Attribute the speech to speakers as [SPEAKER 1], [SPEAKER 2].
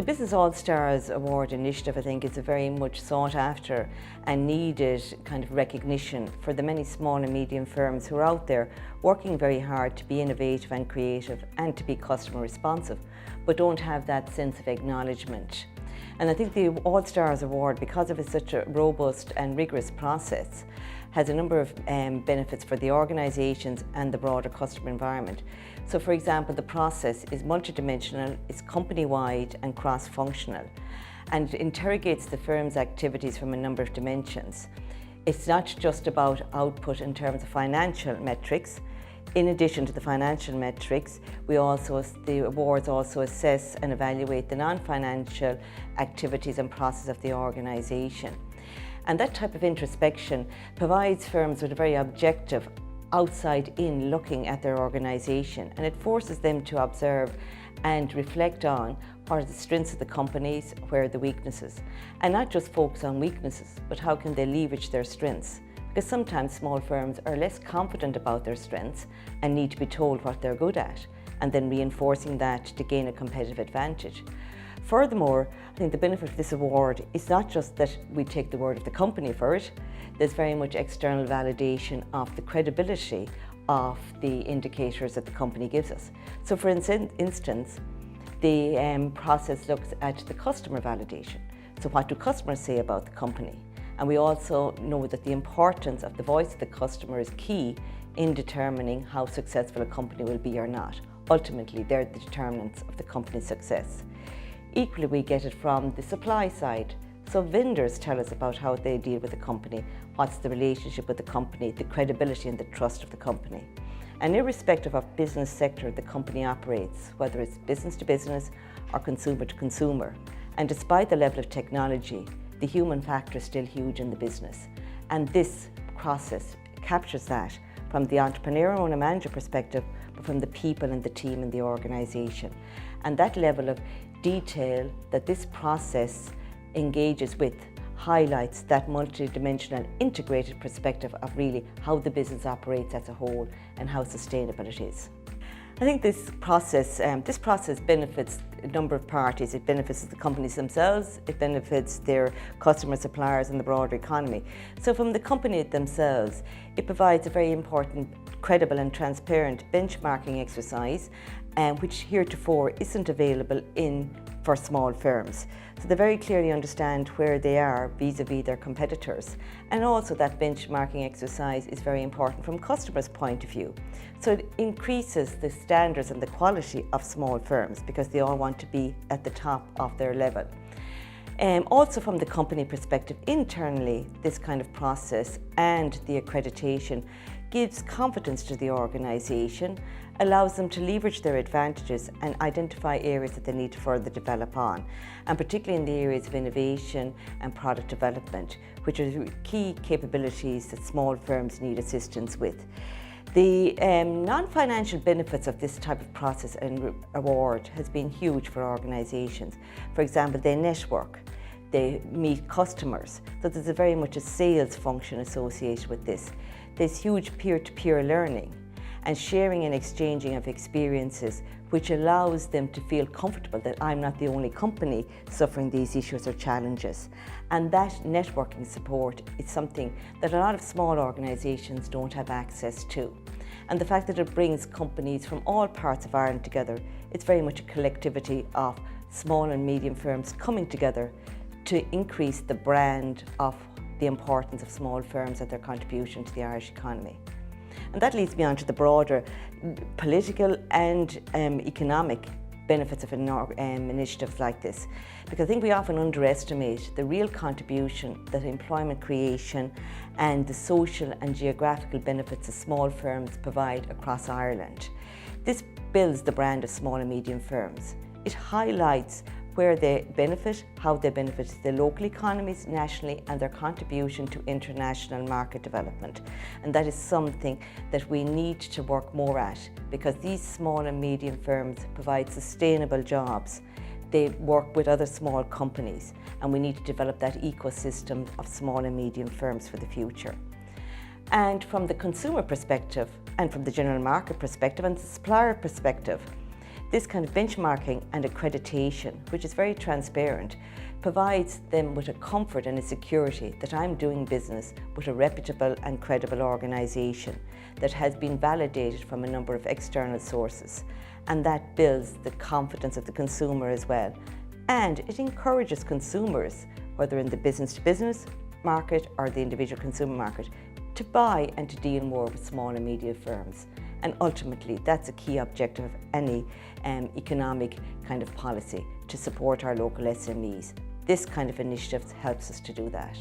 [SPEAKER 1] The Business All-Stars Award initiative, I think, is a very much sought after and needed kind of recognition for the many small and medium firms who are out there working very hard to be innovative and creative and to be customer responsive, but don't have that sense of acknowledgement. And I think the All-Stars Award, because of it's such a robust and rigorous process, has a number of benefits for the organisations and the broader customer environment. So for example, the process is multidimensional, it's company-wide and cross-functional, and interrogates the firm's activities from a number of dimensions. It's not just about output in terms of financial metrics. In addition to the financial metrics, the awards also assess and evaluate the non-financial activities and process of the organisation. And that type of introspection provides firms with a very objective, outside-in looking at their organisation, and it forces them to observe and reflect on what are the strengths of the companies, where are the weaknesses, and not just focus on weaknesses, but how can they leverage their strengths. Because sometimes small firms are less confident about their strengths and need to be told what they're good at, and then reinforcing that to gain a competitive advantage. Furthermore, I think the benefit of this award is not just that we take the word of the company for it. There's very much external validation of the credibility of the indicators that the company gives us. So for instance, the process looks at the customer validation. So what do customers say about the company? And we also know that the importance of the voice of the customer is key in determining how successful a company will be or not. Ultimately, they're the determinants of the company's success. Equally, we get it from the supply side. So vendors tell us about how they deal with the company, what's the relationship with the company, the credibility and the trust of the company. And irrespective of business sector the company operates, whether it's business to business or consumer to consumer, and despite the level of technology, the human factor is still huge in the business. And this process captures that from the entrepreneur owner manager perspective, but from the people and the team in the organisation. And that level of detail that this process engages with highlights that multidimensional integrated perspective of really how the business operates as a whole and how sustainable it is. I think this process benefits a number of parties. It benefits the companies themselves, it benefits their customer suppliers and the broader economy. So from the company themselves, it provides a very important, credible and transparent benchmarking exercise, which heretofore isn't available for small firms. So they very clearly understand where they are vis-a-vis their competitors. And also that benchmarking exercise is very important from customers' point of view. So it increases the standards and the quality of small firms because they all want to be at the top of their level. Also from the company perspective, internally, this kind of process and the accreditation gives confidence to the organisation, allows them to leverage their advantages and identify areas that they need to further develop on, and particularly in the areas of innovation and product development, which are key capabilities that small firms need assistance with. The non-financial benefits of this type of process and award has been huge for organisations. For example, they network, they meet customers, so there's very much a sales function associated with this. There's huge peer-to-peer learning and sharing and exchanging of experiences, which allows them to feel comfortable that I'm not the only company suffering these issues or challenges. And that networking support is something that a lot of small organisations don't have access to. And the fact that it brings companies from all parts of Ireland together, it's very much a collectivity of small and medium firms coming together to increase the brand of the importance of small firms and their contribution to the Irish economy. And that leads me on to the broader political and economic benefits of initiatives like this, because I think we often underestimate the real contribution that employment creation and the social and geographical benefits that small firms provide across Ireland. This builds the brand of small and medium firms. It highlights where they benefit, how they benefit the local economies nationally, and their contribution to international market development. And that is something that we need to work more at, because these small and medium firms provide sustainable jobs. They work with other small companies, and we need to develop that ecosystem of small and medium firms for the future. And from the consumer perspective, and from the general market perspective, and the supplier perspective, This kind of benchmarking and accreditation, which is very transparent, provides them with a comfort and a security that I'm doing business with a reputable and credible organisation that has been validated from a number of external sources, and that builds the confidence of the consumer as well. And it encourages consumers, whether in the business-to-business market or the individual consumer market, to buy and to deal more with small and medium firms. And ultimately, that's a key objective of any economic kind of policy, to support our local SMEs. This kind of initiative helps us to do that.